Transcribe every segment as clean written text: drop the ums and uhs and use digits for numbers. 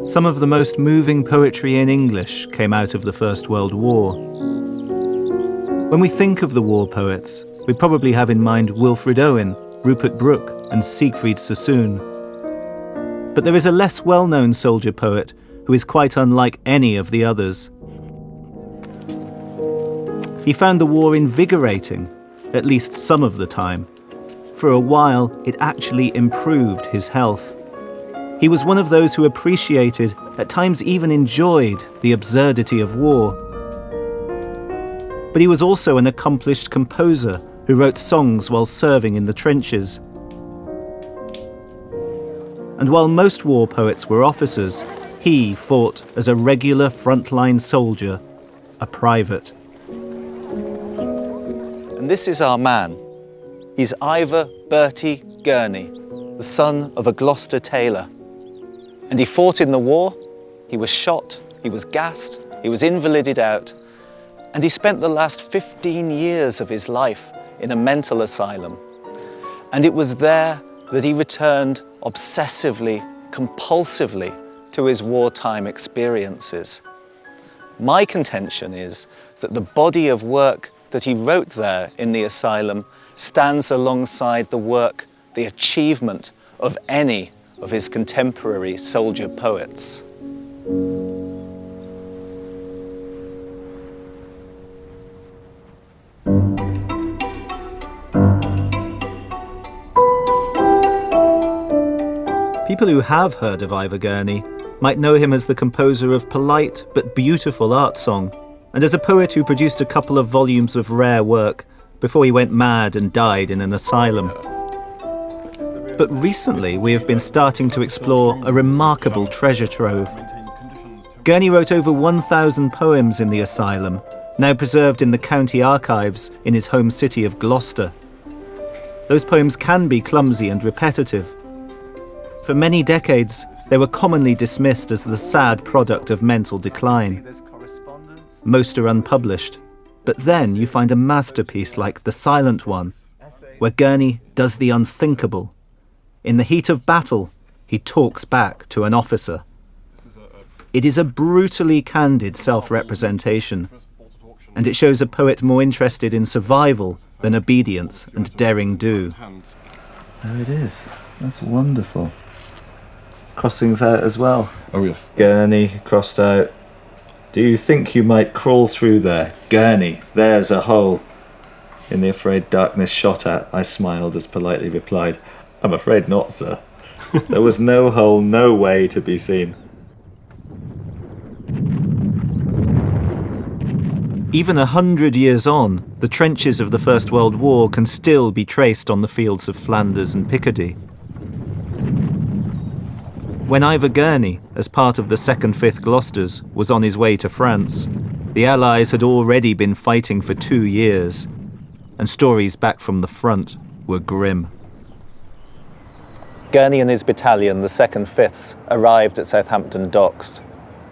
Some of the most moving poetry in English came out of the First World War. When we think of the war poets, we probably have in mind Wilfred Owen, Rupert Brooke, and Siegfried Sassoon. But there is a less well-known soldier poet who is quite unlike any of the others. He found the war invigorating, at least some of the time. For a while, it actually improved his health. He was one of those who appreciated, at times even enjoyed, the absurdity of war. But he was also an accomplished composer who wrote songs while serving in the trenches. And while most war poets were officers, he fought as a regular frontline soldier, a private. And this is our man. He's Ivor Bertie Gurney, the son of a Gloucester tailor. And he fought in the war, he was shot, he was gassed, he was invalided out, and he spent the last 15 years of his life in a mental asylum. And it was there that he returned obsessively, compulsively to his wartime experiences. My contention is that the body of work that he wrote there in the asylum stands alongside the work, the achievement of any of his contemporary soldier poets. People who have heard of Ivor Gurney might know him as the composer of polite but beautiful art song, and as a poet who produced a couple of volumes of rare work before he went mad and died in an asylum. But recently we have been starting to explore a remarkable treasure trove. Gurney wrote over 1,000 poems in the asylum, now preserved in the county archives in his home city of Gloucester. Those poems can be clumsy and repetitive. For many decades, they were commonly dismissed as the sad product of mental decline. Most are unpublished, but then you find a masterpiece like The Silent One, where Gurney does the unthinkable. In the heat of battle, he talks back to an officer. It is a brutally candid self-representation, and it shows a poet more interested in survival than obedience and daring do. There it is. That's wonderful. Crossings out as well. Oh yes. Gurney crossed out. Do you think you might crawl through there? Gurney, there's a hole. In the afraid darkness shot at, I smiled as politely replied, I'm afraid not, sir. There was no hole, no way to be seen. Even 100 years on, the trenches of the First World War can still be traced on the fields of Flanders and Picardy. When Ivor Gurney, as part of the 2nd 5th Gloucesters, was on his way to France, the Allies had already been fighting for 2 years, and stories back from the front were grim. Gurney and his battalion, the 2nd 5ths, arrived at Southampton docks.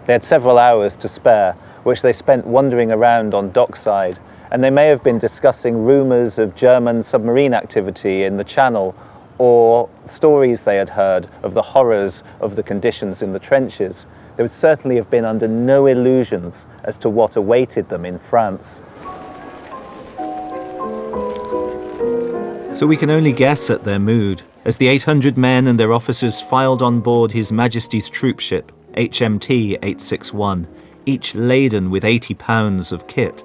They had several hours to spare, which they spent wandering around on dockside, and they may have been discussing rumours of German submarine activity in the Channel, or stories they had heard of the horrors of the conditions in the trenches. They would certainly have been under no illusions as to what awaited them in France. So we can only guess at their mood, as the 800 men and their officers filed on board His Majesty's troopship, HMT 861, each laden with 80 pounds of kit.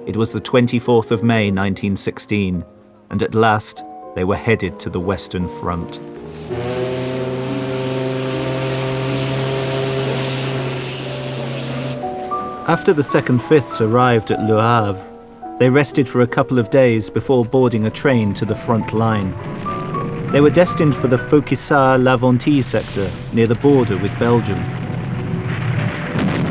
It was the 24th of May 1916, and at last they were headed to the Western Front. After the 2nd 5ths arrived at Le Havre, they rested for a couple of days before boarding a train to the front line. They were destined for the Fauquissart-Laventie sector near the border with Belgium.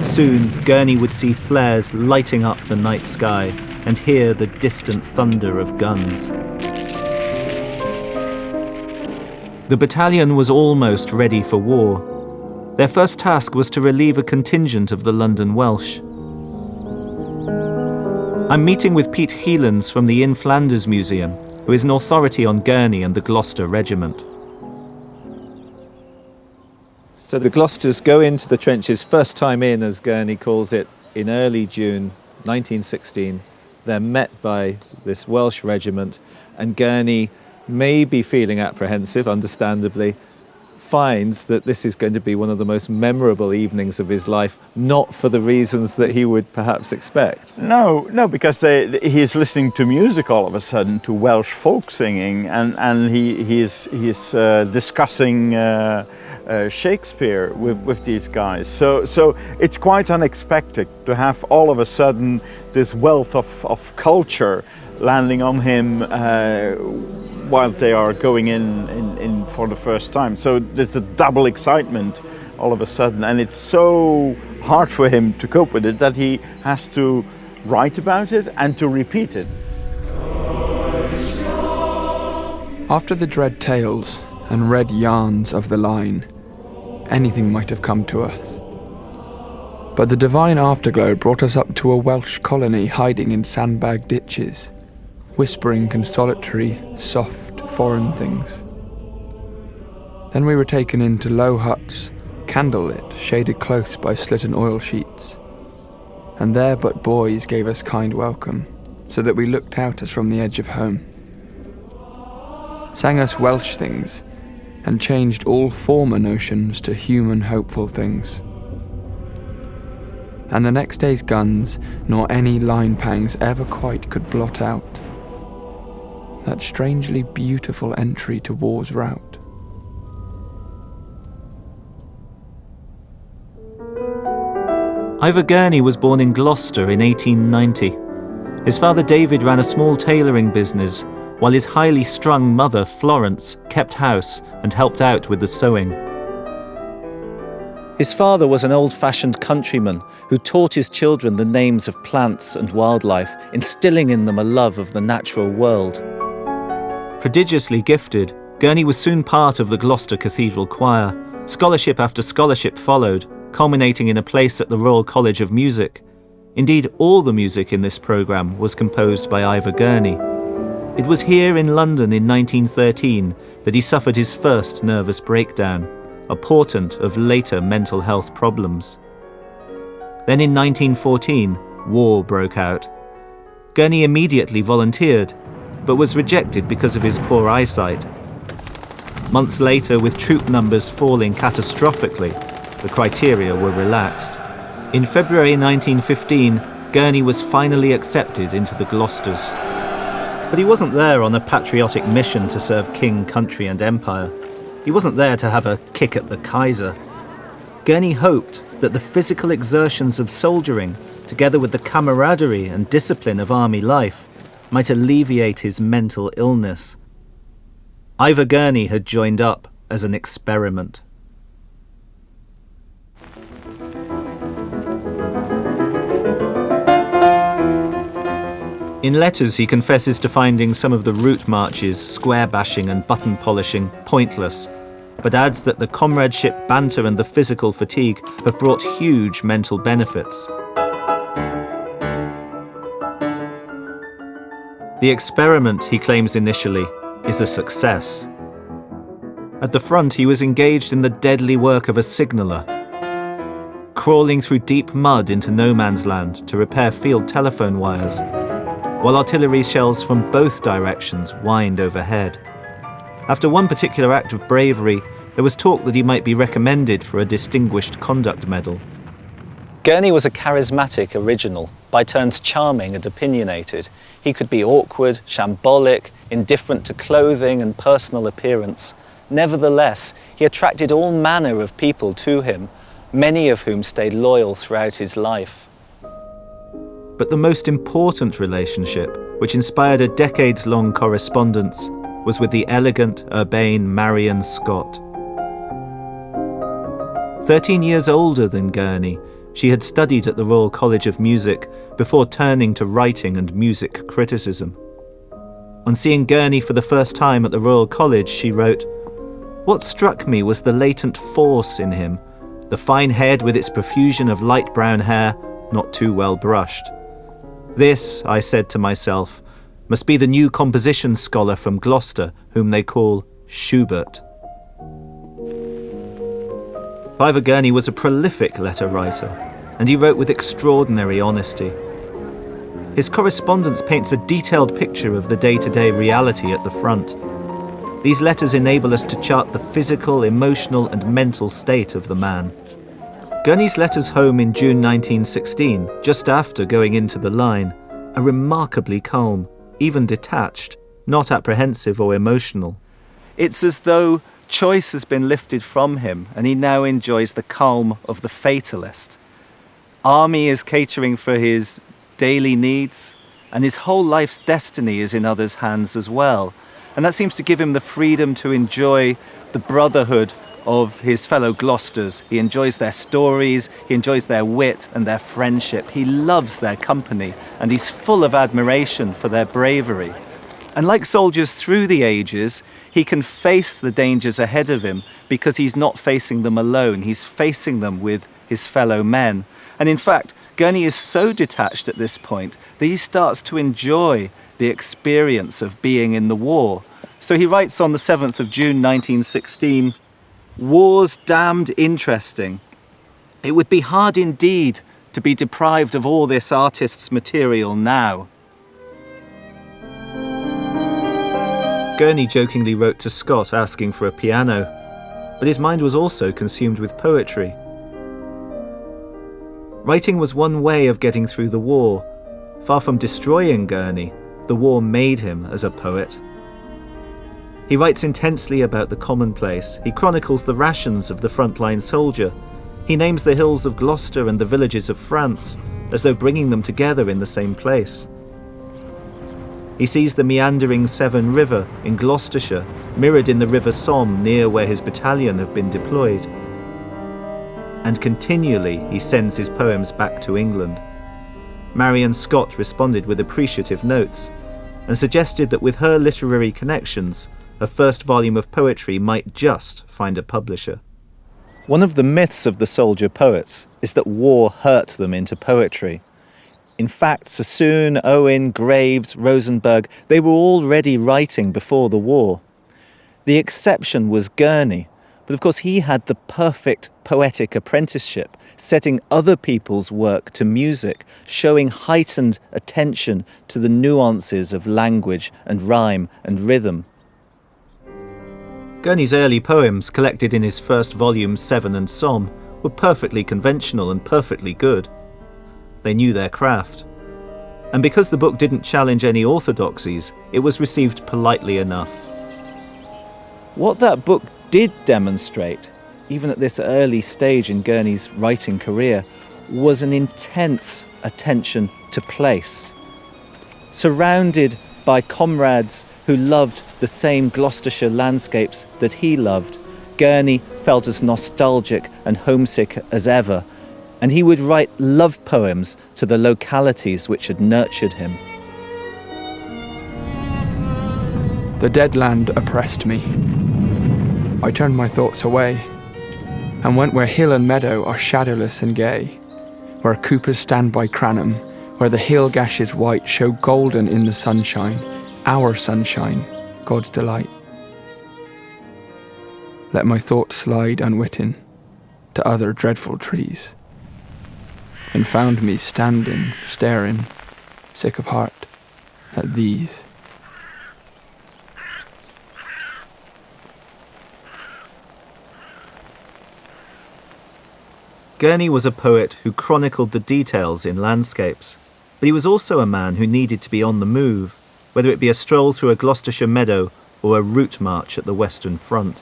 Soon, Gurney would see flares lighting up the night sky and hear the distant thunder of guns. The battalion was almost ready for war. Their first task was to relieve a contingent of the London Welsh. I'm meeting with Pete Heelans from the In Flanders Museum, who is an authority on Gurney and the Gloucester Regiment. So the Gloucesters go into the trenches, first time in, as Gurney calls it, in early June 1916. They're met by this Welsh regiment, and Gurney, may be feeling apprehensive, understandably, finds that this is going to be one of the most memorable evenings of his life, not for the reasons that he would perhaps expect. No, because he's listening to music all of a sudden, to Welsh folk singing, and he's discussing Shakespeare with these guys. So it's quite unexpected to have all of a sudden this wealth of culture landing on him while they are going in for the first time. So there's a double excitement all of a sudden, and it's so hard for him to cope with it that he has to write about it and to repeat it. After the dread tales and read yarns of the line, anything might have come to us. But the divine afterglow brought us up to a Welsh colony hiding in sandbag ditches, whispering consolatory, soft, foreign things. Then we were taken into low huts, candlelit, shaded close by slitten oil sheets. And there but boys gave us kind welcome, so that we looked out as from the edge of home. Sang us Welsh things, and changed all former notions to human hopeful things. And the next day's guns, nor any line pangs ever quite could blot out that strangely beautiful entry to war's route. Ivor Gurney was born in Gloucester in 1890. His father David ran a small tailoring business, while his highly strung mother Florence kept house and helped out with the sewing. His father was an old-fashioned countryman who taught his children the names of plants and wildlife, instilling in them a love of the natural world. Prodigiously gifted, Gurney was soon part of the Gloucester Cathedral Choir. Scholarship after scholarship followed, culminating in a place at the Royal College of Music. Indeed, all the music in this programme was composed by Ivor Gurney. It was here in London in 1913 that he suffered his first nervous breakdown, a portent of later mental health problems. Then in 1914, war broke out. Gurney immediately volunteered, but was rejected because of his poor eyesight. Months later, with troop numbers falling catastrophically, the criteria were relaxed. In February 1915, Gurney was finally accepted into the Gloucesters. But he wasn't there on a patriotic mission to serve king, country and empire. He wasn't there to have a kick at the Kaiser. Gurney hoped that the physical exertions of soldiering, together with the camaraderie and discipline of army life, might alleviate his mental illness. Ivor Gurney had joined up as an experiment. In letters, he confesses to finding some of the route marches, square bashing and button polishing pointless, but adds that the comradeship, banter and the physical fatigue have brought huge mental benefits. The experiment, he claims initially, is a success. At the front, he was engaged in the deadly work of a signaller, crawling through deep mud into no man's land to repair field telephone wires, while artillery shells from both directions whined overhead. After one particular act of bravery, there was talk that he might be recommended for a Distinguished Conduct Medal. Gurney was a charismatic original, by turns charming and opinionated. He could be awkward, shambolic, indifferent to clothing and personal appearance. Nevertheless, he attracted all manner of people to him, many of whom stayed loyal throughout his life. But the most important relationship, which inspired a decades-long correspondence, was with the elegant, urbane Marion Scott. 13 years older than Gurney, she had studied at the Royal College of Music before turning to writing and music criticism. On seeing Gurney for the first time at the Royal College, she wrote, "What struck me was the latent force in him, the fine head with its profusion of light brown hair, not too well brushed. This, I said to myself, must be the new composition scholar from Gloucester, whom they call Schubert." Ivor Gurney was a prolific letter writer, and he wrote with extraordinary honesty. His correspondence paints a detailed picture of the day-to-day reality at the front. These letters enable us to chart the physical, emotional and mental state of the man. Gurney's letters home in June 1916, just after going into the line, are remarkably calm, even detached, not apprehensive or emotional. It's as though choice has been lifted from him and he now enjoys the calm of the fatalist. Army is catering for his daily needs, and his whole life's destiny is in others' hands as well. And that seems to give him the freedom to enjoy the brotherhood of his fellow Gloucesters. He enjoys their stories, he enjoys their wit and their friendship. He loves their company, and he's full of admiration for their bravery. And like soldiers through the ages, he can face the dangers ahead of him because he's not facing them alone. He's facing them with his fellow men. And in fact, Gurney is so detached at this point that he starts to enjoy the experience of being in the war. So he writes on the 7th of June 1916, "War's damned interesting. It would be hard indeed to be deprived of all this artist's material now." Gurney jokingly wrote to Scott asking for a piano, but his mind was also consumed with poetry. Writing was one way of getting through the war. Far from destroying Gurney, the war made him as a poet. He writes intensely about the commonplace. He chronicles the rations of the frontline soldier. He names the hills of Gloucester and the villages of France, as though bringing them together in the same place. He sees the meandering Severn River in Gloucestershire, mirrored in the River Somme near where his battalion have been deployed. And continually he sends his poems back to England. Marion Scott responded with appreciative notes and suggested that with her literary connections, a first volume of poetry might just find a publisher. One of the myths of the soldier poets is that war hurt them into poetry. In fact, Sassoon, Owen, Graves, Rosenberg, they were already writing before the war. The exception was Gurney, but of course he had the perfect poetic apprenticeship, setting other people's work to music, showing heightened attention to the nuances of language and rhyme and rhythm. Gurney's early poems, collected in his first volume Severn and Somme, were perfectly conventional and perfectly good. They knew their craft. And because the book didn't challenge any orthodoxies, it was received politely enough. What that book did demonstrate, even at this early stage in Gurney's writing career, was an intense attention to place. Surrounded by comrades who loved the same Gloucestershire landscapes that he loved, Gurney felt as nostalgic and homesick as ever, and he would write love poems to the localities which had nurtured him. The dead land oppressed me. I turned my thoughts away, and went where hill and meadow are shadowless and gay, where coopers stand by Cranham, where the hill gashes white show golden in the sunshine, our sunshine, God's delight. Let my thoughts slide unwitten to other dreadful trees, and found me standing, staring, sick of heart, at these. Gurney was a poet who chronicled the details in landscapes, but he was also a man who needed to be on the move, whether it be a stroll through a Gloucestershire meadow or a route march at the Western Front.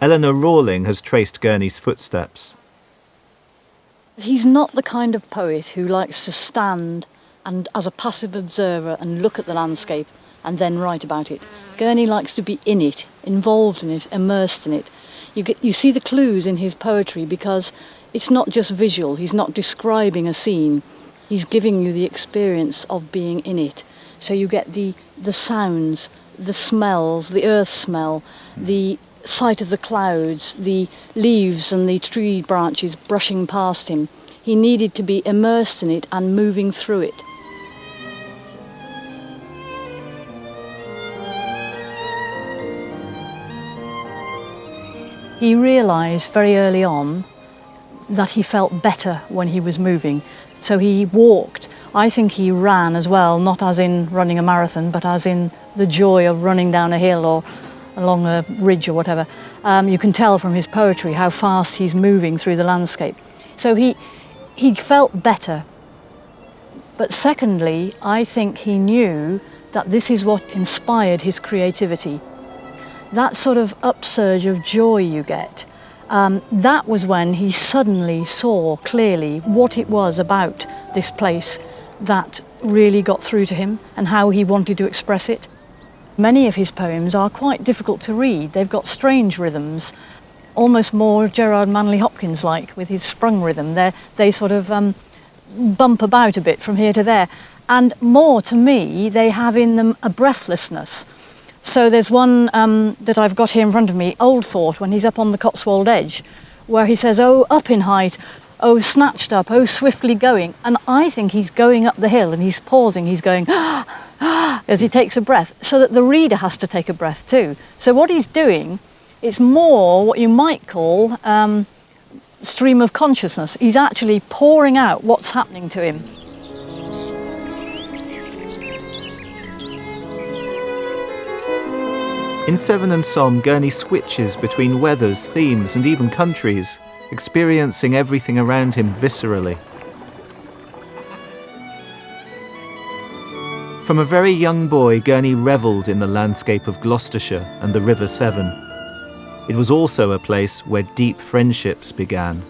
Eleanor Rawling has traced Gurney's footsteps. He's not the kind of poet who likes to stand and as a passive observer and look at the landscape and then write about it. Gurney likes to be in it, involved in it, immersed in it. You see the clues in his poetry because it's not just visual. He's not describing a scene. He's giving you the experience of being in it. So you get the sounds, the smells, the earth smell, the sight of the clouds, the leaves and the tree branches brushing past him. He needed to be immersed in it and moving through it. He realised very early on that he felt better when he was moving. So he walked. I think he ran as well, not as in running a marathon, but as in the joy of running down a hill or along a ridge or whatever. You can tell from his poetry how fast he's moving through the landscape. So he felt better. But secondly, I think he knew that this is what inspired his creativity. That sort of upsurge of joy you get, that was when he suddenly saw clearly what it was about this place that really got through to him and how he wanted to express it. Many of his poems are quite difficult to read. They've got strange rhythms, almost more Gerard Manley Hopkins-like with his sprung rhythm. They sort of bump about a bit from here to there. And more, to me, they have in them a breathlessness. So there's one that I've got here in front of me, Old Thought, when he's up on the Cotswold edge, where he says, "Oh, up in height, oh, snatched up, oh, swiftly going." And I think he's going up the hill and he's pausing, he's going, as he takes a breath, so that the reader has to take a breath too. So what he's doing, it's more what you might call stream of consciousness. He's actually pouring out what's happening to him. In Seven and Somme, Gurney switches between weathers, themes, and even countries, experiencing everything around him viscerally. From a very young boy, Gurney revelled in the landscape of Gloucestershire and the River Severn. It was also a place where deep friendships began.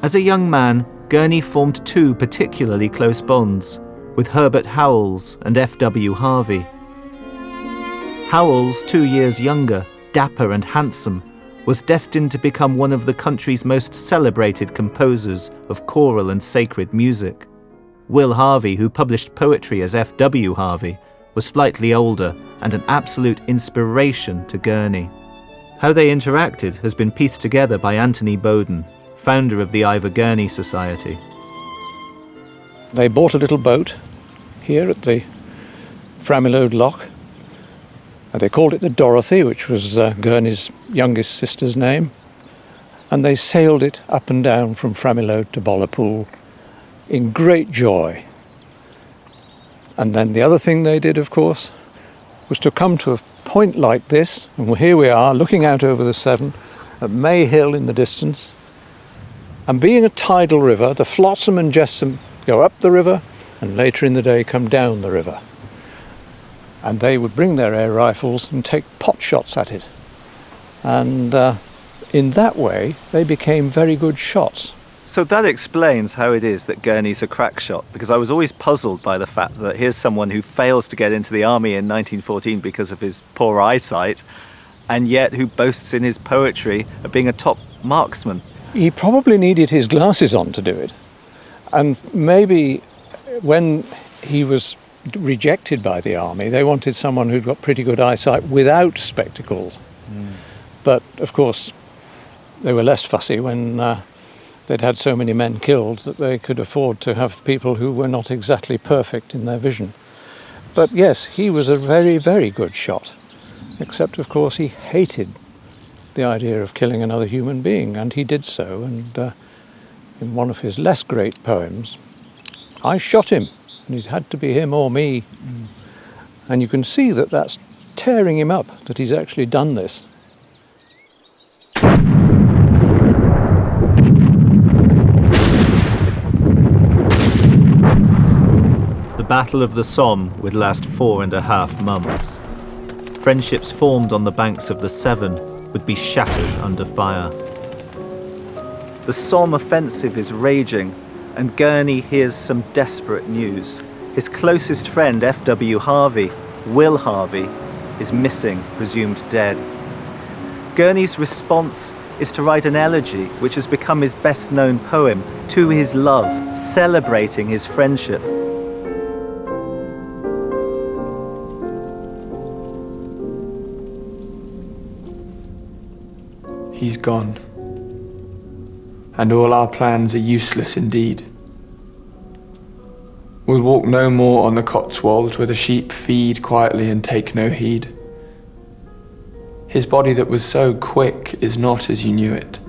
As a young man, Gurney formed two particularly close bonds, with Herbert Howells and F.W. Harvey. Howells, 2 years younger, dapper and handsome, was destined to become one of the country's most celebrated composers of choral and sacred music. Will Harvey, who published poetry as F.W. Harvey, was slightly older and an absolute inspiration to Gurney. How they interacted has been pieced together by Anthony Bowden, founder of the Ivor Gurney Society. They bought a little boat here at the Framilode Loch, and they called it the Dorothy, which was Gurney's youngest sister's name, and they sailed it up and down from Framilode to Bollapool in great joy. And then the other thing they did, of course, was to come to a point like this, and here we are looking out over the Severn at May Hill in the distance, and being a tidal river, the Flotsam and Jetsam go up the river and later in the day come down the river. And they would bring their air rifles and take pot shots at it. And in that way, they became very good shots. So that explains how it is that Gurney's a crack shot, because I was always puzzled by the fact that here's someone who fails to get into the army in 1914 because of his poor eyesight, and yet who boasts in his poetry of being a top marksman. He probably needed his glasses on to do it. And maybe when he was rejected by the army, they wanted someone who'd got pretty good eyesight without spectacles. But of course, they were less fussy when they'd had so many men killed that they could afford to have people who were not exactly perfect in their vision. But yes, he was a very, very good shot, except of course he hated the idea of killing another human being, and he did so. And in one of his less great poems, "I shot him, and it had to be him or me." And you can see that that's tearing him up, that he's actually done this. The Battle of the Somme would last 4.5 months. Friendships formed on the banks of the Severn would be shattered under fire. The Somme offensive is raging, and Gurney hears some desperate news. His closest friend, F.W. Harvey, Will Harvey, is missing, presumed dead. Gurney's response is to write an elegy, which has become his best-known poem, to his love, celebrating his friendship. He's gone, and all our plans are useless indeed. We'll walk no more on the Cotswolds where the sheep feed quietly and take no heed. His body that was so quick is not as you knew it,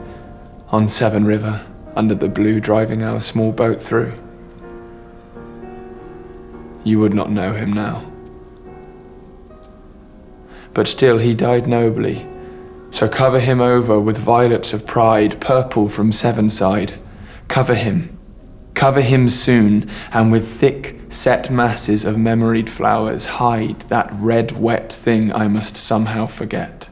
on Severn River, under the blue driving our small boat through. You would not know him now. But still he died nobly, so cover him over with violets of pride, purple from Sevenside. Cover him soon, and with thick set masses of memoried flowers hide that red wet thing I must somehow forget.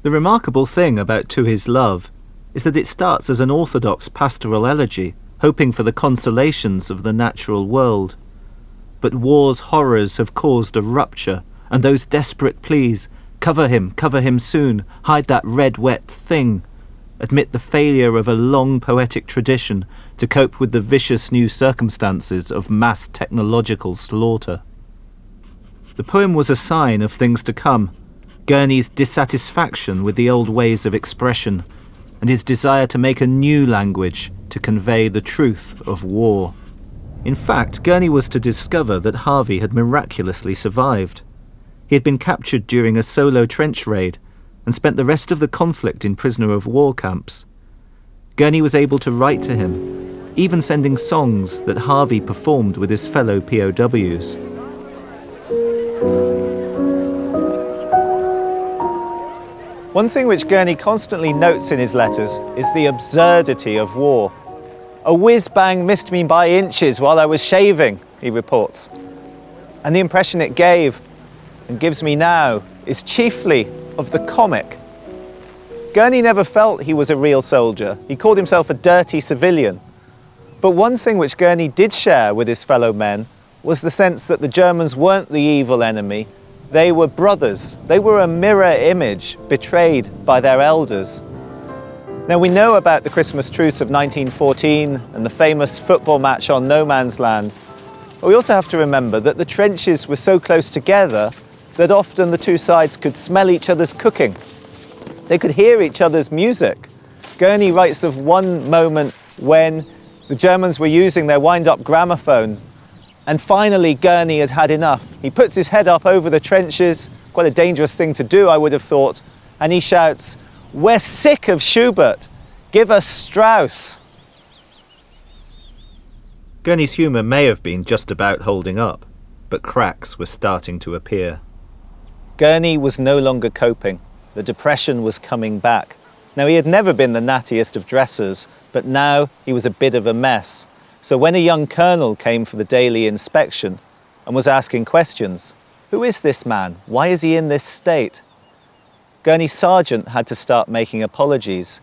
The remarkable thing about To His Love is that it starts as an orthodox pastoral elegy, hoping for the consolations of the natural world. But war's horrors have caused a rupture, and those desperate pleas, cover him soon, hide that red wet thing, admit the failure of a long poetic tradition to cope with the vicious new circumstances of mass technological slaughter. The poem was a sign of things to come, Gurney's dissatisfaction with the old ways of expression, and his desire to make a new language to convey the truth of war. In fact, Gurney was to discover that Harvey had miraculously survived. He had been captured during a solo trench raid and spent the rest of the conflict in prisoner of war camps. Gurney was able to write to him, even sending songs that Harvey performed with his fellow POWs. One thing which Gurney constantly notes in his letters is the absurdity of war. A whiz-bang missed me by inches while I was shaving, he reports. And the impression it gave, and gives me now, is chiefly of the comic. Gurney never felt he was a real soldier. He called himself a dirty civilian. But one thing which Gurney did share with his fellow men was the sense that the Germans weren't the evil enemy. They were brothers. They were a mirror image betrayed by their elders. Now, we know about the Christmas truce of 1914 and the famous football match on no man's land. But we also have to remember that the trenches were so close together that often the two sides could smell each other's cooking. They could hear each other's music. Gurney writes of one moment when the Germans were using their wind-up gramophone, and finally Gurney had had enough. He puts his head up over the trenches, quite a dangerous thing to do, I would have thought, and he shouts, "We're sick of Schubert. Give us Strauss." Gurney's humour may have been just about holding up, but cracks were starting to appear. Gurney was no longer coping. The depression was coming back. Now, he had never been the nattiest of dressers, but now he was a bit of a mess. So when a young colonel came for the daily inspection and was asking questions, who is this man? Why is he in this state? Gurney's sergeant had to start making apologies.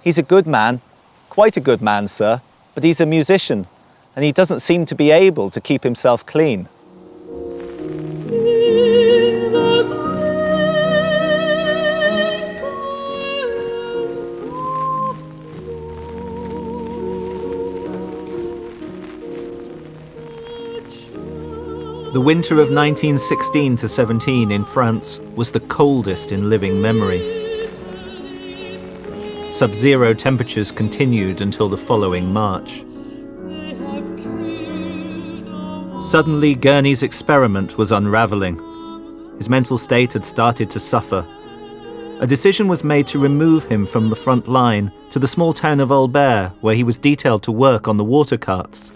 He's a good man, quite a good man, sir, but he's a musician, and he doesn't seem to be able to keep himself clean. The winter of 1916 to 17 in France was the coldest in living memory. Sub-zero temperatures continued until the following March. Suddenly, Gurney's experiment was unravelling. His mental state had started to suffer. A decision was made to remove him from the front line to the small town of Albert, where he was detailed to work on the water carts.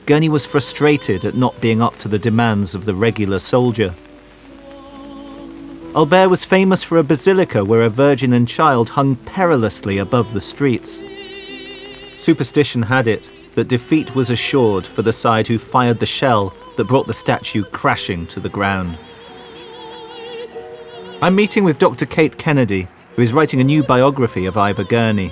Gurney was frustrated at not being up to the demands of the regular soldier. Albert was famous for a basilica where a Virgin and Child hung perilously above the streets. Superstition had it that defeat was assured for the side who fired the shell that brought the statue crashing to the ground. I'm meeting with Dr. Kate Kennedy, who is writing a new biography of Ivor Gurney.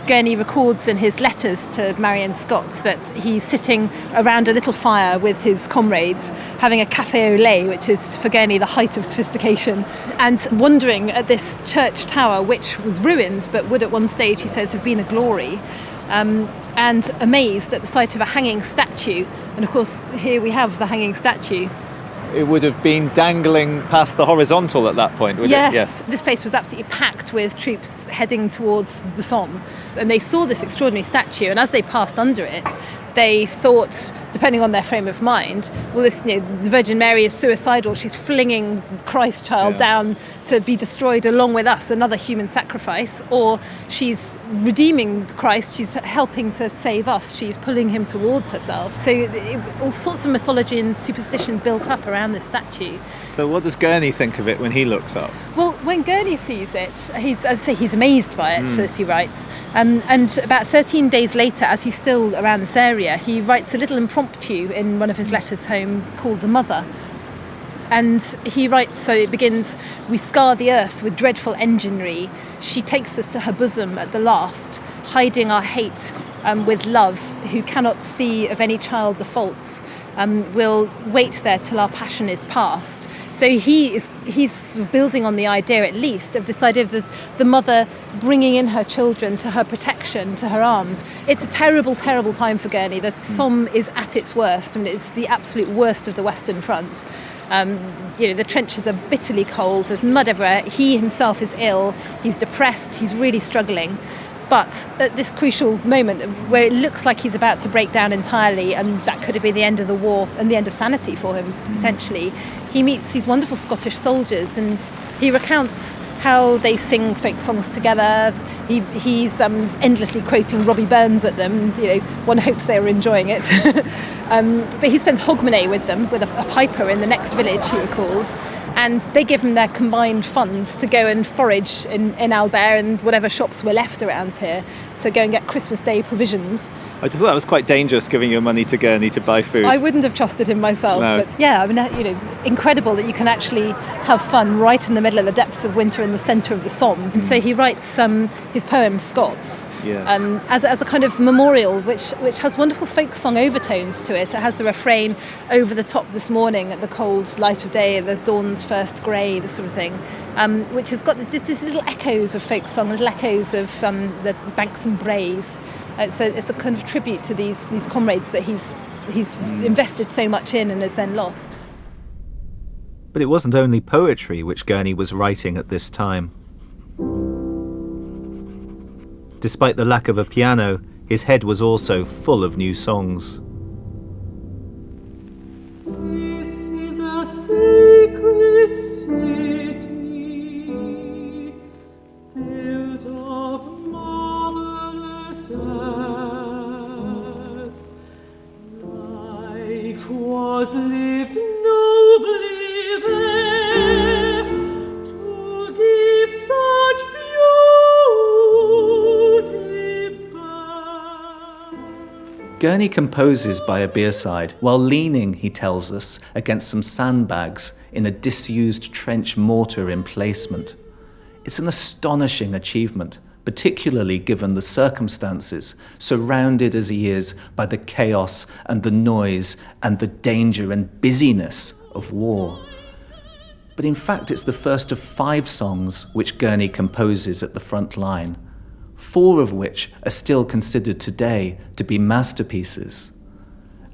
Gurney records in his letters to Marion Scott that he's sitting around a little fire with his comrades, having a café au lait, which is for Gurney the height of sophistication, and wondering at this church tower, which was ruined but would at one stage, he says, have been a glory, and amazed at the sight of a hanging statue. And of course, here we have the hanging statue. It would have been dangling past the horizontal at that point, would it? Yes, this place was absolutely packed with troops heading towards the Somme. And they saw this extraordinary statue, and as they passed under it, they thought, depending on their frame of mind, well, this, the Virgin Mary is suicidal. She's flinging Christ child down to be destroyed along with us, another human sacrifice, or she's redeeming Christ. She's helping to save us. She's pulling him towards herself. So all sorts of mythology and superstition built up around this statue. So what does Gurney think of it when he looks up? Well, when Gurney sees it, he's amazed by it, as he writes. And about 13 days later, as he's still around this area, he writes a little impromptu in one of his letters home called The Mother. And he writes, so it begins, "We scar the earth with dreadful enginery. She takes us to her bosom at the last, hiding our hate with love, who cannot see of any child the faults. We'll wait there till our passion is past." So he's sort of building on the idea, at least, of this idea of the mother bringing in her children to her protection, to her arms. It's a terrible, terrible time for Gurney. The Somme is at its worst, and it's the absolute worst of the Western Front. The trenches are bitterly cold, there's mud everywhere. He himself is ill, he's depressed, he's really struggling. But at this crucial moment where it looks like he's about to break down entirely, and that could have been the end of the war and the end of sanity for him, potentially, he meets these wonderful Scottish soldiers, and he recounts how they sing folk songs together. He's endlessly quoting Robbie Burns at them. One hopes they were enjoying it. But he spends hogmanay with them, with a piper in the next village, he recalls. And they give him their combined funds to go and forage in Albert and whatever shops were left around here to go and get Christmas Day provisions. I just thought that was quite dangerous, giving your money to Gurney to buy food. I wouldn't have trusted him myself, No. but yeah, incredible that you can actually have fun right in the middle of the depths of winter in the centre of the Somme. And so he writes his poem Scots as a kind of memorial, which has wonderful folk song overtones to it. It has the refrain, "Over the top this morning at the cold light of day, the dawn's first grey," this sort of thing, which has got just these little echoes of folk song, little echoes of the banks and braes. So it's a kind of tribute to these comrades that he's invested so much in and has then lost. But it wasn't only poetry which Gurney was writing at this time. Despite the lack of a piano, his head was also full of new songs. This is a sacred city, built of marvelous earth. Life was lived nobly there, to give such beauty birth. Gurney composes by a beerside while leaning, he tells us, against some sandbags in a disused trench mortar emplacement. It's an astonishing achievement, particularly given the circumstances, surrounded as he is by the chaos and the noise and the danger and busyness of war. But in fact, it's the first of 5 songs which Gurney composes at the front line, 4 of which are still considered today to be masterpieces.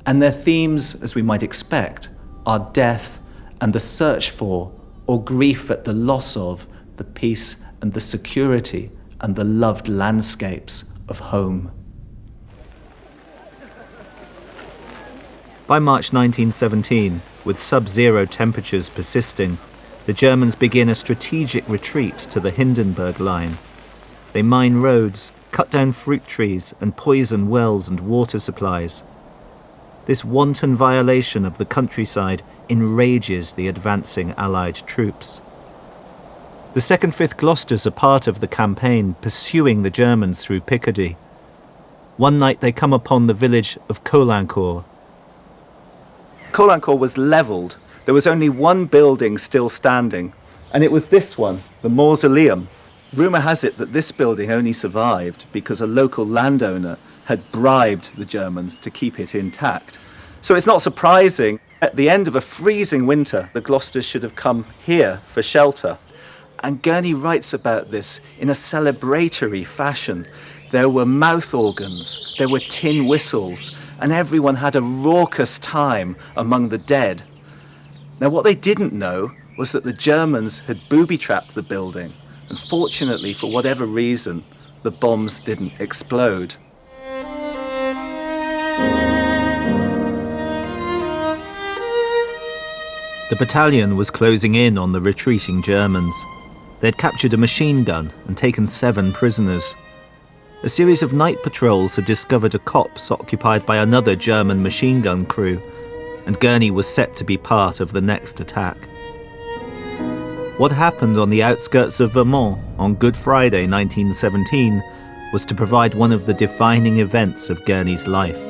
And their themes, as we might expect, are death and the search for, or grief at the loss of, the peace and the security and the loved landscapes of home. By March 1917, with sub-zero temperatures persisting, the Germans begin a strategic retreat to the Hindenburg Line. They mine roads, cut down fruit trees, and poison wells and water supplies. This wanton violation of the countryside enrages the advancing Allied troops. The 2nd 5th Gloucesters are part of the campaign, pursuing the Germans through Picardy. One night they come upon the village of Caulaincourt. Caulaincourt was levelled. There was only one building still standing, and it was this one, the mausoleum. Rumour has it that this building only survived because a local landowner had bribed the Germans to keep it intact. So it's not surprising, at the end of a freezing winter, the Gloucesters should have come here for shelter. And Gurney writes about this in a celebratory fashion. There were mouth organs, there were tin whistles, and everyone had a raucous time among the dead. Now, what they didn't know was that the Germans had booby-trapped the building, and fortunately, for whatever reason, the bombs didn't explode. The battalion was closing in on the retreating Germans. They'd captured a machine gun and taken 7 prisoners. A series of night patrols had discovered a copse occupied by another German machine gun crew, and Gurney was set to be part of the next attack. What happened on the outskirts of Vermont on Good Friday 1917 was to provide one of the defining events of Gurney's life.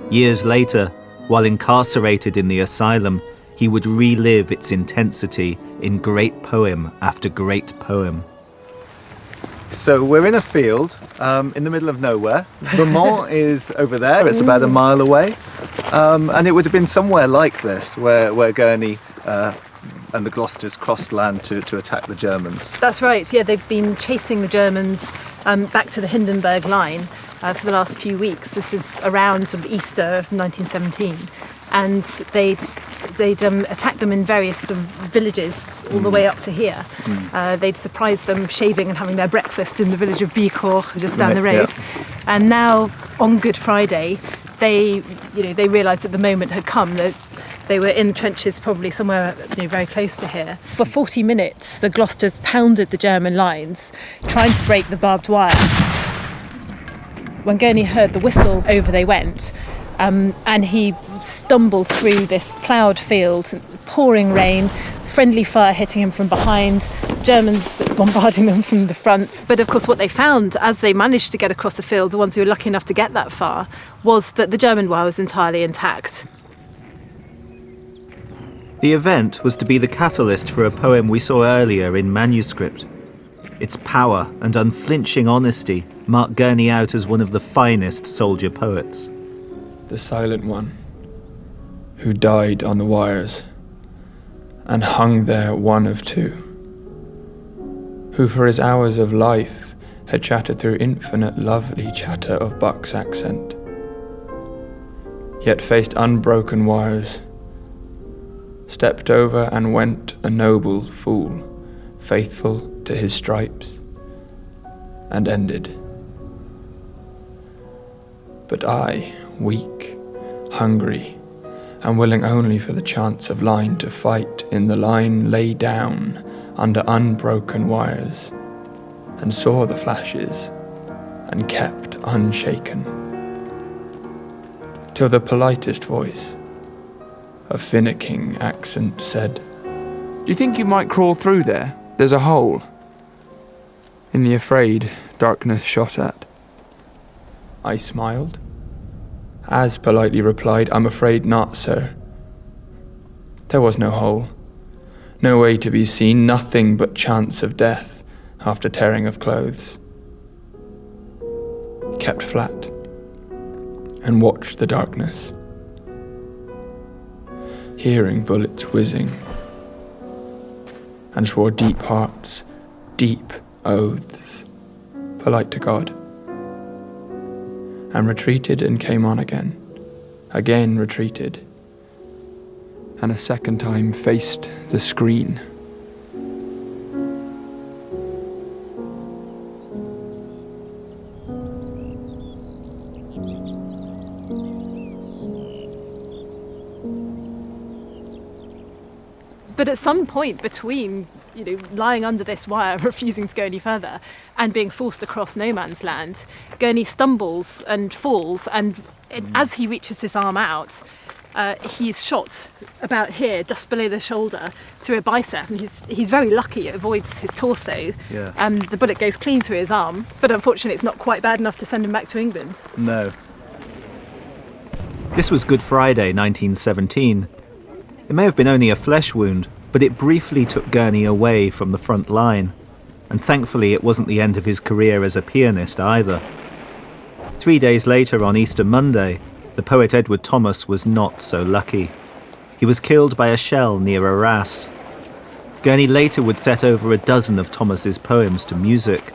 Years later, while incarcerated in the asylum, he would relive its intensity in great poem after great poem. So we're in a field in the middle of nowhere. Vermont is over there, it's about a mile away. And it would have been somewhere like this where Gurney and the Gloucesters crossed land to attack the Germans. That's right, yeah, they've been chasing the Germans back to the Hindenburg line for the last few weeks. This is around sort of Easter of 1917. And they'd attacked them in various sort of villages all the way up to here. They'd surprised them shaving and having their breakfast in the village of Bicourt, just down the road. Yeah. And now, on Good Friday, they realised that the moment had come, that they were in the trenches probably somewhere very close to here. For 40 minutes, the Gloucesters pounded the German lines, trying to break the barbed wire. When Gurney heard the whistle, over they went. And he stumbled through this ploughed field, pouring rain, friendly fire hitting him from behind, Germans bombarding them from the front. But of course what they found as they managed to get across the field, the ones who were lucky enough to get that far, was that the German wire was entirely intact. The event was to be the catalyst for a poem we saw earlier in manuscript. Its power and unflinching honesty mark Gurney out as one of the finest soldier poets. The silent one, who died on the wires, and hung there one of 2, who for his hours of life had chattered through infinite lovely chatter of Buck's accent, yet faced unbroken wires, stepped over and went a noble fool, faithful to his stripes, and ended. But I, weak, hungry, and willing only for the chance of line to fight in the line, lay down under unbroken wires, and saw the flashes, and kept unshaken, till the politest voice, a finicking accent, said, "Do you think you might crawl through there? There's a hole." In the afraid darkness shot at. I smiled, as politely replied, "I'm afraid not, sir." There was no hole, no way to be seen, nothing but chance of death after tearing of clothes. Kept flat and watched the darkness, hearing bullets whizzing, and swore deep hearts, deep oaths, polite to God, and retreated and came on again retreated, and a second time faced the screen. But at some point between, lying under this wire, refusing to go any further, and being forced across no man's land, Gurney stumbles and falls, and as he reaches his arm out, he's shot about here, just below the shoulder, through a bicep, and he's very lucky it avoids his torso. Yes. And the bullet goes clean through his arm, but unfortunately it's not quite bad enough to send him back to England. No. This was Good Friday 1917. It may have been only a flesh wound, but it briefly took Gurney away from the front line, and thankfully it wasn't the end of his career as a pianist either. 3 days later, on Easter Monday, the poet Edward Thomas was not so lucky. He was killed by a shell near Arras. Gurney later would set over a dozen of Thomas's poems to music.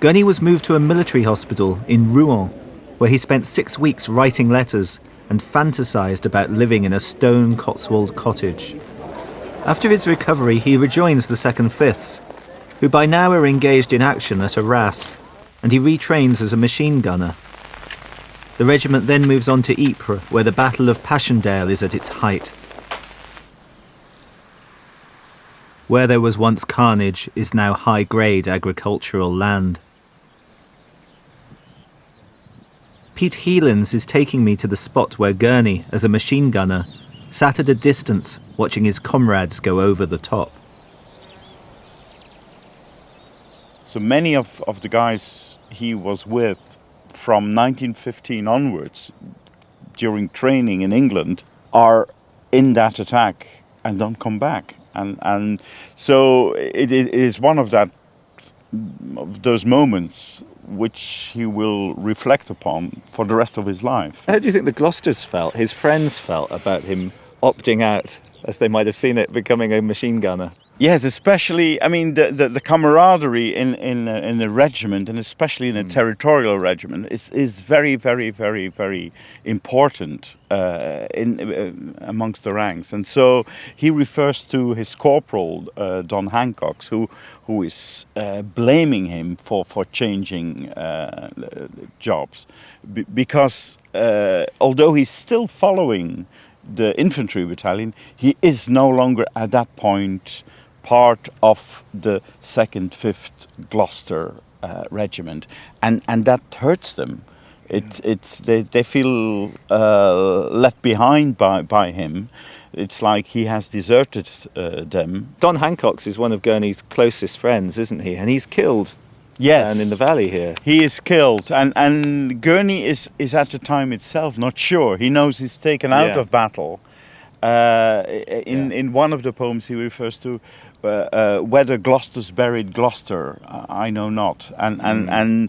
Gurney was moved to a military hospital in Rouen, where he spent 6 weeks writing letters and fantasized about living in a stone Cotswold cottage. After his recovery, he rejoins the 2nd Fifths, who by now are engaged in action at Arras, and he retrains as a machine gunner. The regiment then moves on to Ypres, where the Battle of Passchendaele is at its height. Where there was once carnage is now high-grade agricultural land. Pete Helens is taking me to the spot where Gurney, as a machine gunner, sat at a distance watching his comrades go over the top. So many of the guys he was with from 1915 onwards, during training in England, are in that attack and don't come back. And so it is one of those moments which he will reflect upon for the rest of his life. How do you think the Gloucesters felt, his friends felt, about him opting out, as they might have seen it, becoming a machine gunner? Yes, especially, I mean, the camaraderie in a regiment, and especially in a territorial regiment, is very, very, very, very important amongst the ranks. And so he refers to his corporal, Don Hancock, who is blaming him for changing jobs. Because although he's still following the infantry battalion, he is no longer at that point part of the 2nd, 5th Gloucester regiment, and that hurts them. They feel left behind by him. It's like he has deserted them. Don Hancock is one of Gurney's closest friends, isn't he? And he's killed. Yes, down in the valley here. He is killed, and Gurney is at the time itself not sure. He knows he's taken out of battle. In one of the poems he refers to whether Gloucester's buried Gloucester, I know not, and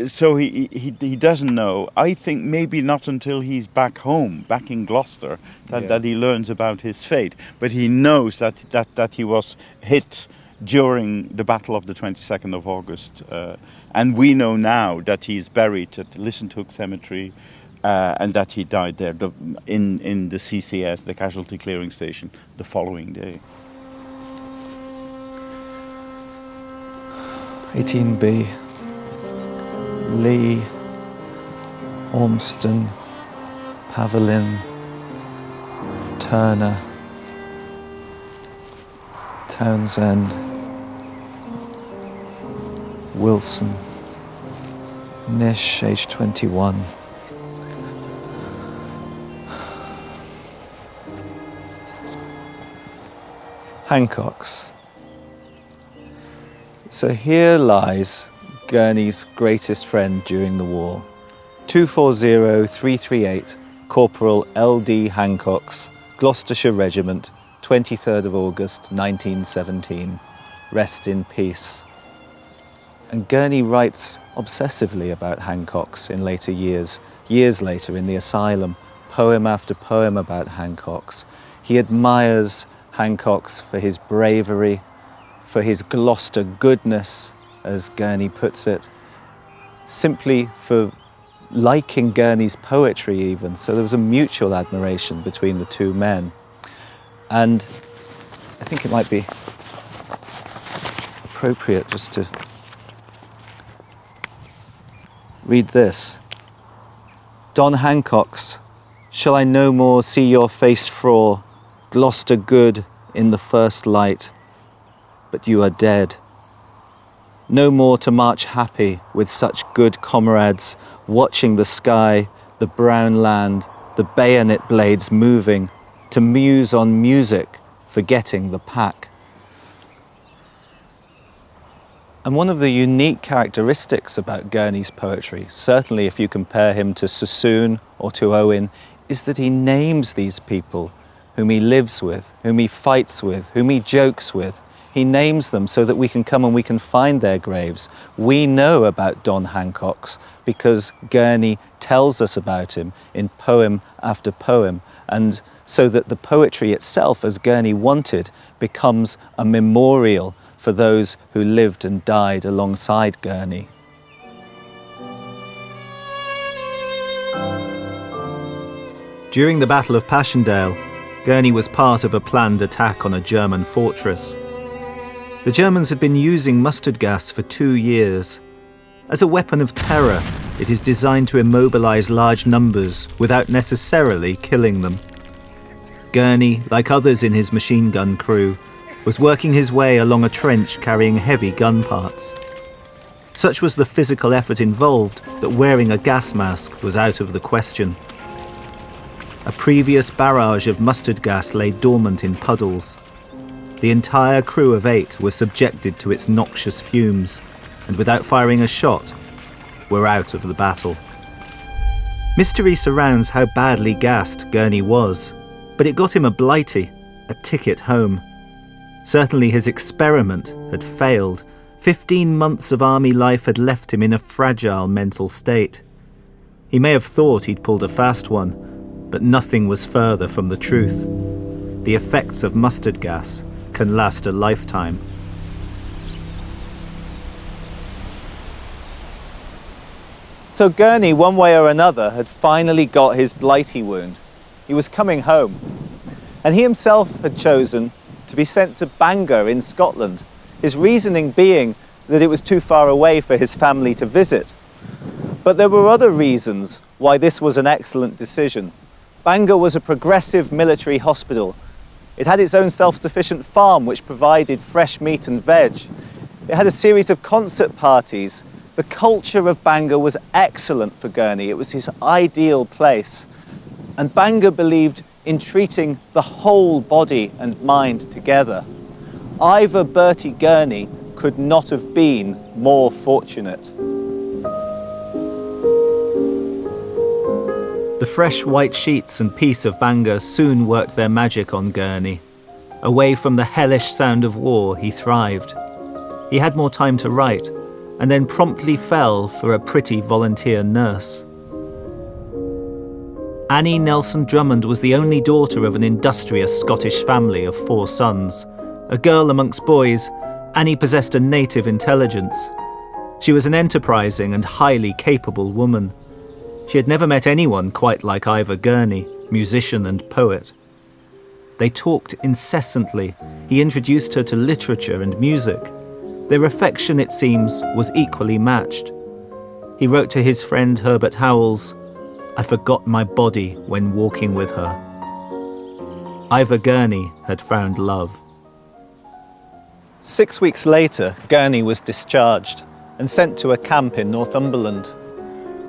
so he doesn't know. I think maybe not until he's back home, back in Gloucester, that he learns about his fate. But he knows that he was hit during the Battle of the 22nd of August, and we know now that he's buried at Lissenhoek Cemetery. And that he died there in the CCS, the Casualty Clearing Station, the following day. 18B, Lee, Ormston, Pavelin, Turner, Townsend, Wilson, Nish, age 21. Hancock's. So here lies Gurney's greatest friend during the war. 240338, Corporal L.D. Hancock's, Gloucestershire Regiment, 23rd of August 1917. Rest in peace. And Gurney writes obsessively about Hancock's in later years later in the asylum, poem after poem about Hancock's. He admires Hancock's for his bravery, for his Gloucester goodness, as Gurney puts it, simply for liking Gurney's poetry even. So there was a mutual admiration between the two men. And I think it might be appropriate just to read this. Don Hancock's, shall I no more see your face frore, Gloucester good in the first light, but you are dead. No more to march happy with such good comrades, watching the sky, the brown land, the bayonet blades moving, to muse on music, forgetting the pack. And one of the unique characteristics about Gurney's poetry, certainly if you compare him to Sassoon or to Owen, is that he names these people whom he lives with, whom he fights with, whom he jokes with. He names them so that we can come and we can find their graves. We know about Don Hancock's because Gurney tells us about him in poem after poem, and so that the poetry itself, as Gurney wanted, becomes a memorial for those who lived and died alongside Gurney. During the Battle of Passchendaele, Gurney was part of a planned attack on a German fortress. The Germans had been using mustard gas for 2 years. As a weapon of terror, it is designed to immobilize large numbers without necessarily killing them. Gurney, like others in his machine gun crew, was working his way along a trench carrying heavy gun parts. Such was the physical effort involved that wearing a gas mask was out of the question. A previous barrage of mustard gas lay dormant in puddles. The entire crew of 8 were subjected to its noxious fumes, and without firing a shot, were out of the battle. Mystery surrounds how badly gassed Gurney was, but it got him a blighty, a ticket home. Certainly his experiment had failed. 15 months of army life had left him in a fragile mental state. He may have thought he'd pulled a fast one, but nothing was further from the truth. The effects of mustard gas can last a lifetime. So Gurney, one way or another, had finally got his blighty wound. He was coming home. And he himself had chosen to be sent to Bangor in Scotland, his reasoning being that it was too far away for his family to visit. But there were other reasons why this was an excellent decision. Bangor was a progressive military hospital. It had its own self-sufficient farm which provided fresh meat and veg. It had a series of concert parties. The culture of Bangor was excellent for Gurney. It was his ideal place. And Bangor believed in treating the whole body and mind together. Ivor Bertie Gurney could not have been more fortunate. The fresh white sheets and peace of Bangor soon worked their magic on Gurney. Away from the hellish sound of war, he thrived. He had more time to write, and then promptly fell for a pretty volunteer nurse. Annie Nelson Drummond was the only daughter of an industrious Scottish family of 4 sons. A girl amongst boys, Annie possessed a native intelligence. She was an enterprising and highly capable woman. She had never met anyone quite like Ivor Gurney, musician and poet. They talked incessantly. He introduced her to literature and music. Their affection, it seems, was equally matched. He wrote to his friend Herbert Howells, "I forgot my body when walking with her." Ivor Gurney had found love. 6 weeks later, Gurney was discharged and sent to a camp in Northumberland.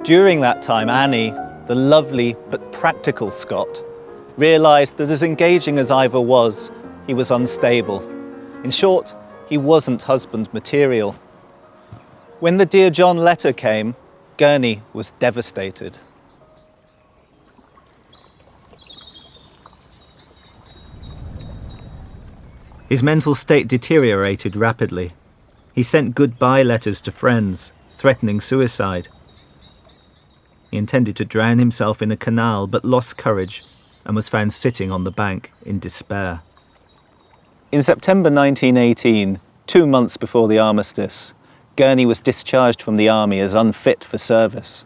During that time, Annie, the lovely but practical Scot, realised that as engaging as Ivor was, he was unstable. In short, he wasn't husband material. When the Dear John letter came, Gurney was devastated. His mental state deteriorated rapidly. He sent goodbye letters to friends, threatening suicide. He intended to drown himself in a canal, but lost courage and was found sitting on the bank in despair. In September 1918, 2 months before the armistice, Gurney was discharged from the army as unfit for service.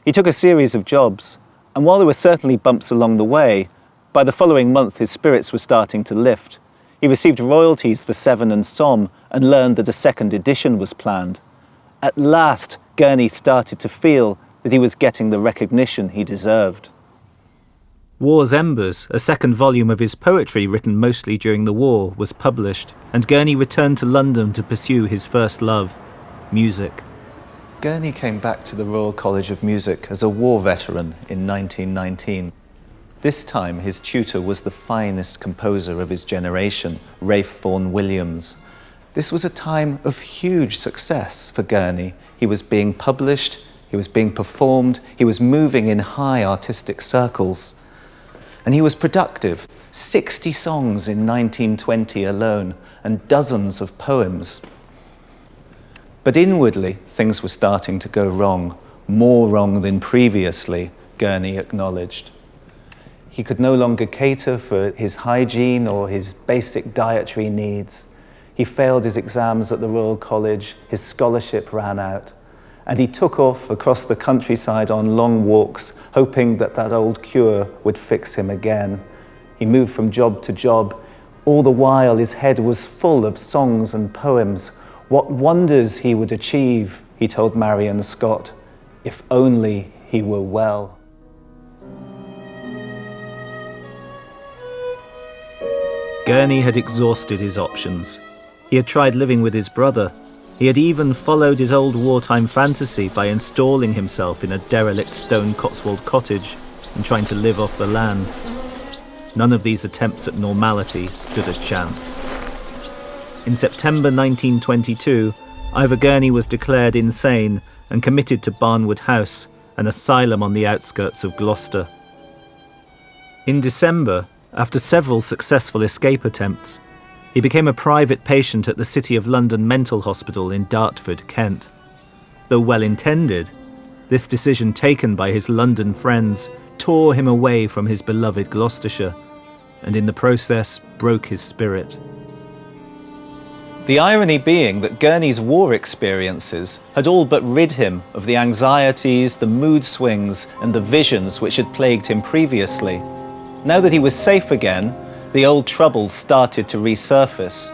He took a series of jobs, and while there were certainly bumps along the way, by the following month his spirits were starting to lift. He received royalties for Seven and Somme and learned that a second edition was planned. At last, Gurney started to feel that he was getting the recognition he deserved. War's Embers, a second volume of his poetry written mostly during the war, was published, and Gurney returned to London to pursue his first love, music. Gurney came back to the Royal College of Music as a war veteran in 1919. This time his tutor was the finest composer of his generation, Ralph Vaughan Williams. This was a time of huge success for Gurney. He was being published, he was being performed, he was moving in high artistic circles. And he was productive, 60 songs in 1920 alone, and dozens of poems. But inwardly, things were starting to go wrong, more wrong than previously, Gurney acknowledged. He could no longer cater for his hygiene or his basic dietary needs. He failed his exams at the Royal College, his scholarship ran out, and he took off across the countryside on long walks, hoping that that old cure would fix him again. He moved from job to job. All the while his head was full of songs and poems. What wonders he would achieve, he told Marion Scott, if only he were well. Gurney had exhausted his options. He had tried living with his brother. He had even followed his old wartime fantasy by installing himself in a derelict stone Cotswold cottage and trying to live off the land. None of these attempts at normality stood a chance. In September 1922, Ivor Gurney was declared insane and committed to Barnwood House, an asylum on the outskirts of Gloucester. In December, after several successful escape attempts, he became a private patient at the City of London Mental Hospital in Dartford, Kent. Though well-intended, this decision taken by his London friends tore him away from his beloved Gloucestershire, and in the process broke his spirit. The irony being that Gurney's war experiences had all but rid him of the anxieties, the mood swings, and the visions which had plagued him previously. Now that he was safe again, the old troubles started to resurface.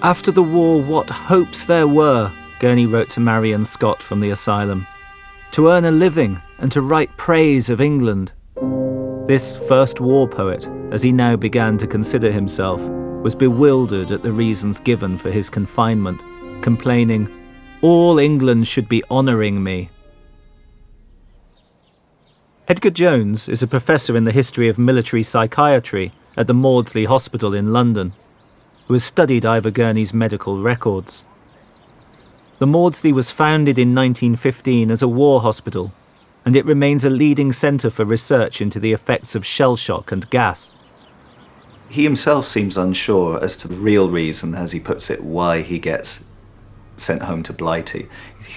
After the war, what hopes there were, Gurney wrote to Marion Scott from the asylum. To earn a living and to write praise of England. This first war poet, as he now began to consider himself, was bewildered at the reasons given for his confinement, complaining, "All England should be honouring me." Edgar Jones is a professor in the history of military psychiatry at the Maudsley Hospital in London, who has studied Ivor Gurney's medical records. The Maudsley was founded in 1915 as a war hospital, and it remains a leading centre for research into the effects of shell shock and gas. He himself seems unsure as to the real reason, as he puts it, why he gets sent home to Blighty.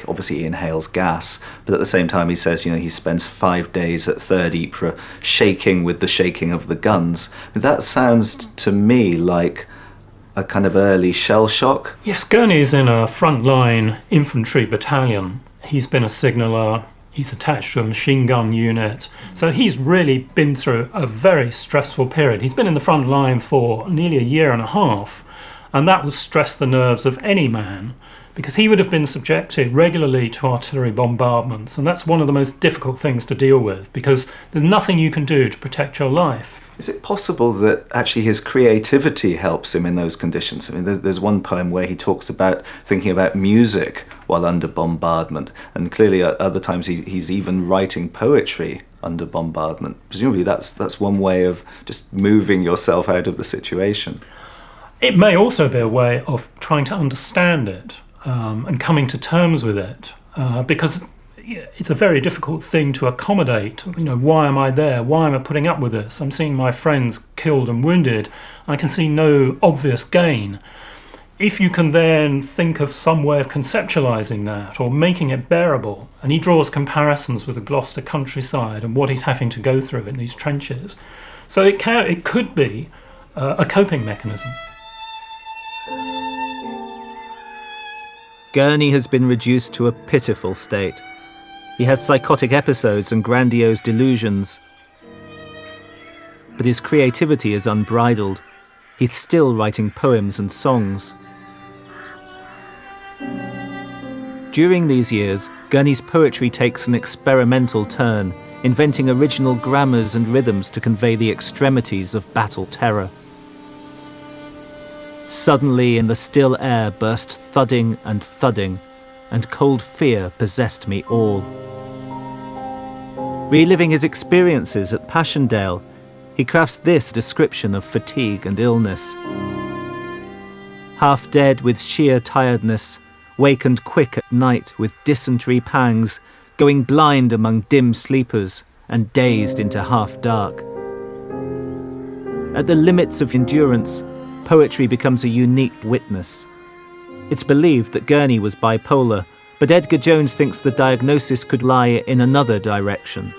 Obviously he inhales gas, but at the same time he says, he spends 5 days at Third Ypres shaking with the shaking of the guns. That sounds to me like a kind of early shell shock. Yes, Gurney is in a frontline infantry battalion. He's been a signaller, he's attached to a machine gun unit, so he's really been through a very stressful period. He's been in the front line for nearly a year and a half, and that will stress the nerves of any man, because he would have been subjected regularly to artillery bombardments, and that's one of the most difficult things to deal with, because there's nothing you can do to protect your life. Is it possible that actually his creativity helps him in those conditions? I mean, there's one poem where he talks about thinking about music while under bombardment, and clearly at other times he's even writing poetry under bombardment. Presumably that's one way of just moving yourself out of the situation. It may also be a way of trying to understand it and coming to terms with it, because it's a very difficult thing to accommodate. Why am I there? Why am I putting up with this? I'm seeing my friends killed and wounded. I can see no obvious gain. If you can then think of some way of conceptualising that or making it bearable, and he draws comparisons with the Gloucester countryside and what he's having to go through in these trenches. So it could be a coping mechanism. Gurney has been reduced to a pitiful state. He has psychotic episodes and grandiose delusions. But his creativity is unbridled. He's still writing poems and songs. During these years, Gurney's poetry takes an experimental turn, inventing original grammars and rhythms to convey the extremities of battle terror. Suddenly in the still air burst thudding, and cold fear possessed me all. Reliving his experiences at Passchendaele, he crafts this description of fatigue and illness. Half dead with sheer tiredness, wakened quick at night with dysentery pangs, going blind among dim sleepers, and dazed into half dark. At the limits of endurance, poetry becomes a unique witness. It's believed that Gurney was bipolar, but Edgar Jones thinks the diagnosis could lie in another direction.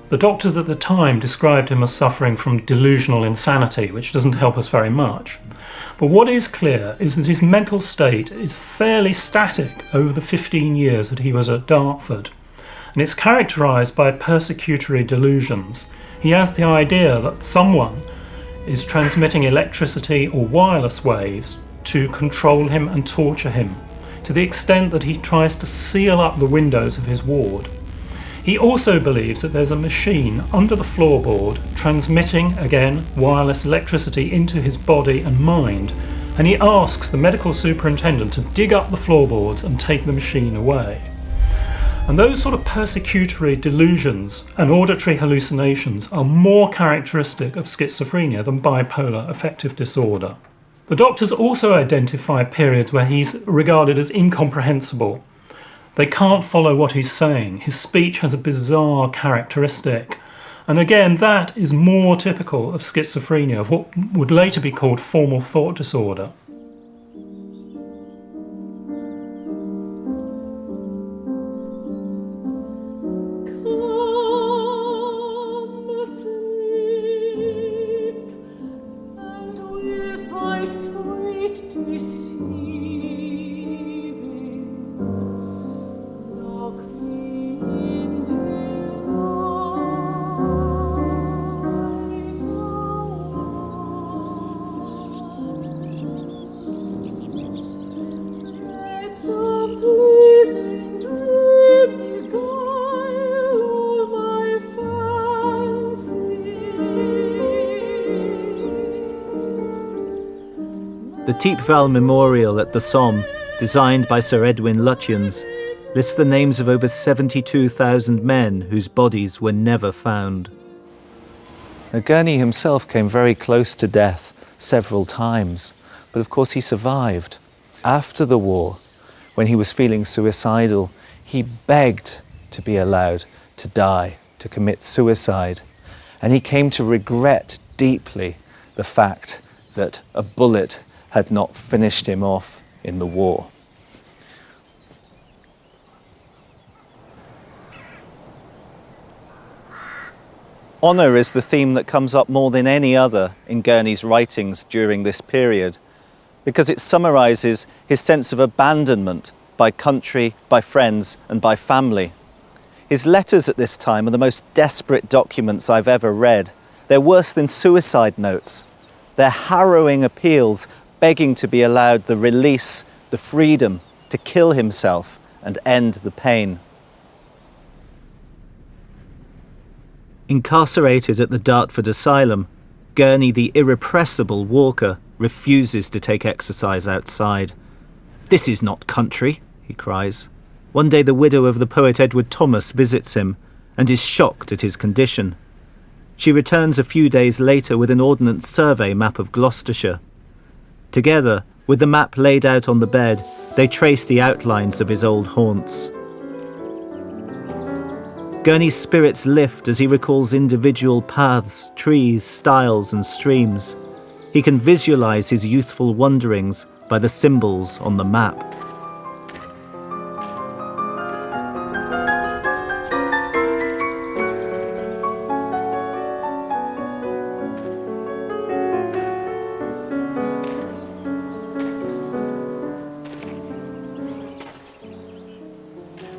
The doctors at the time described him as suffering from delusional insanity, which doesn't help us very much. But what is clear is that his mental state is fairly static over the 15 years that he was at Dartford, and it's characterised by persecutory delusions. He has the idea that someone is transmitting electricity or wireless waves to control him and torture him, to the extent that he tries to seal up the windows of his ward. He also believes that there's a machine under the floorboard transmitting, again, wireless electricity into his body and mind, and he asks the medical superintendent to dig up the floorboards and take the machine away. And those sort of persecutory delusions and auditory hallucinations are more characteristic of schizophrenia than bipolar affective disorder. The doctors also identify periods where he's regarded as incomprehensible. They can't follow what he's saying. His speech has a bizarre characteristic. And again, that is more typical of schizophrenia, of what would later be called formal thought disorder. The Thiepval Memorial at the Somme, designed by Sir Edwin Lutyens, lists the names of over 72,000 men whose bodies were never found. Now, Gurney himself came very close to death several times, but of course he survived. After the war, when he was feeling suicidal, he begged to be allowed to die, to commit suicide, and he came to regret deeply the fact that a bullet had not finished him off in the war. Honour is the theme that comes up more than any other in Gurney's writings during this period, because it summarises his sense of abandonment by country, by friends and by family. His letters at this time are the most desperate documents I've ever read. They're worse than suicide notes. They're harrowing appeals begging to be allowed the release, the freedom to kill himself and end the pain. Incarcerated at the Dartford Asylum, Gurney the irrepressible walker refuses to take exercise outside. "This is not country," he cries. One day the widow of the poet Edward Thomas visits him and is shocked at his condition. She returns a few days later with an Ordnance Survey map of Gloucestershire. Together, with the map laid out on the bed, they trace the outlines of his old haunts. Gurney's spirits lift as he recalls individual paths, trees, stiles and streams. He can visualise his youthful wanderings by the symbols on the map.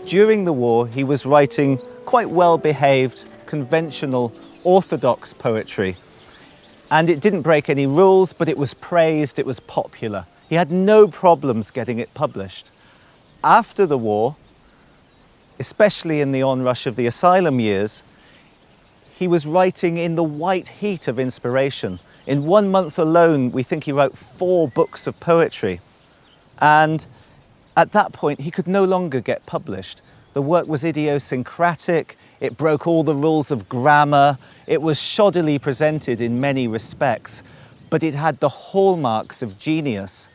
During the war, he was writing quite well-behaved, conventional, orthodox poetry. And it didn't break any rules, but it was praised, it was popular. He had no problems getting it published. After the war, especially in the onrush of the asylum years, he was writing in the white heat of inspiration. In 1 month alone, we think he wrote 4 books of poetry. And at that point, he could no longer get published. The work was idiosyncratic, it broke all the rules of grammar, it was shoddily presented in many respects, but it had the hallmarks of genius.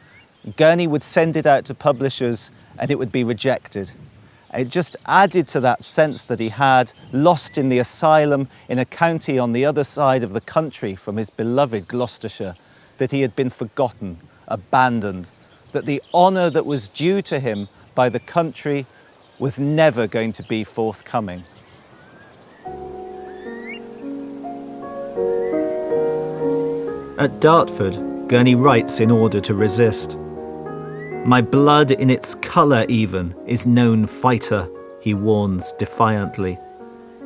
Gurney would send it out to publishers and it would be rejected. It just added to that sense that he had, lost in the asylum in a county on the other side of the country from his beloved Gloucestershire, that he had been forgotten, abandoned, that the honour that was due to him by the country was never going to be forthcoming. At Dartford, Gurney writes in order to resist. "My blood in its colour even is known fighter," he warns defiantly.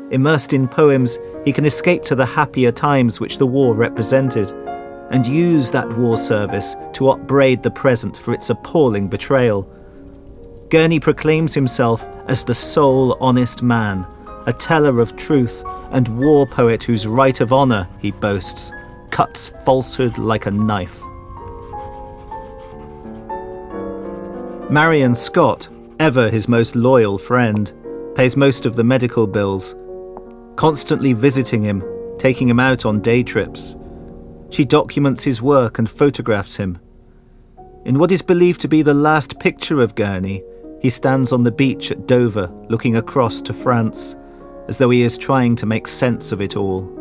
Immersed in poems, he can escape to the happier times which the war represented, and use that war service to upbraid the present for its appalling betrayal. Gurney proclaims himself as the sole honest man, a teller of truth and war poet whose right of honour, he boasts, cuts falsehood like a knife. Marion Scott, ever his most loyal friend, pays most of the medical bills, constantly visiting him, taking him out on day trips. She documents his work and photographs him. In what is believed to be the last picture of Gurney, he stands on the beach at Dover, looking across to France, as though he is trying to make sense of it all.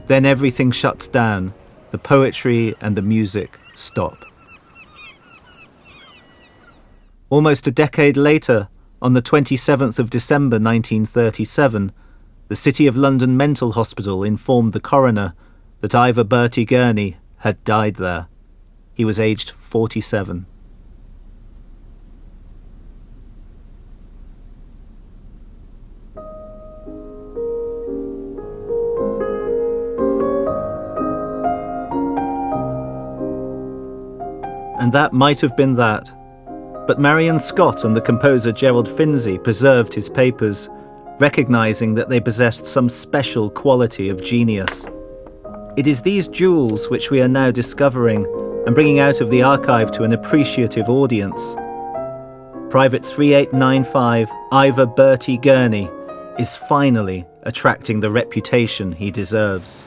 Then everything shuts down. The poetry and the music stop. Almost a decade later, on the 27th of December 1937, the City of London Mental Hospital informed the coroner that Ivor Bertie Gurney had died there. He was aged 47. And that might have been that. But Marion Scott and the composer Gerald Finzi preserved his papers, recognising that they possessed some special quality of genius. It is these jewels which we are now discovering and bringing out of the archive to an appreciative audience. Private 3895 Ivor Bertie Gurney is finally attracting the reputation he deserves.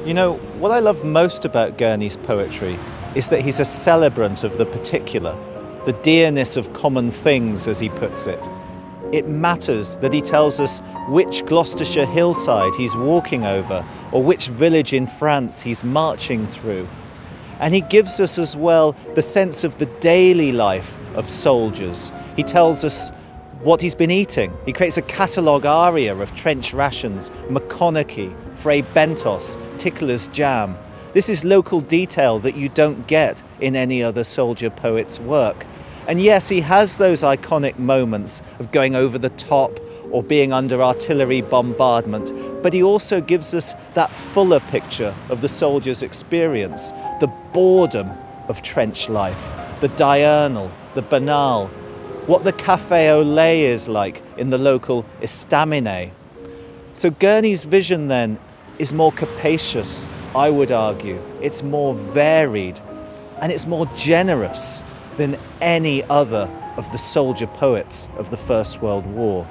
You know, what I love most about Gurney's poetry is that he's a celebrant of the particular, the dearness of common things, as he puts it. It matters that he tells us which Gloucestershire hillside he's walking over or which village in France he's marching through. And he gives us as well the sense of the daily life of soldiers. He tells us what he's been eating. He creates a catalogue aria of trench rations, McConaughey, Fray Bentos, Tickler's jam. This is local detail that you don't get in any other soldier poet's work. And yes, he has those iconic moments of going over the top or being under artillery bombardment, but he also gives us that fuller picture of the soldier's experience, the boredom of trench life, the diurnal, the banal, what the café au lait is like in the local estaminet. So Gurney's vision then is more capacious, I would argue. It's more varied and it's more generous than any other of the soldier poets of the First World War.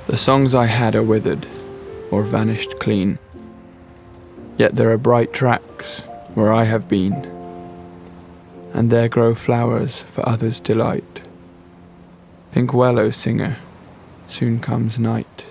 The songs I had are withered or vanished clean. Yet there are bright tracks where I have been, and there grow flowers for others' delight. Think well, O singer, soon comes night.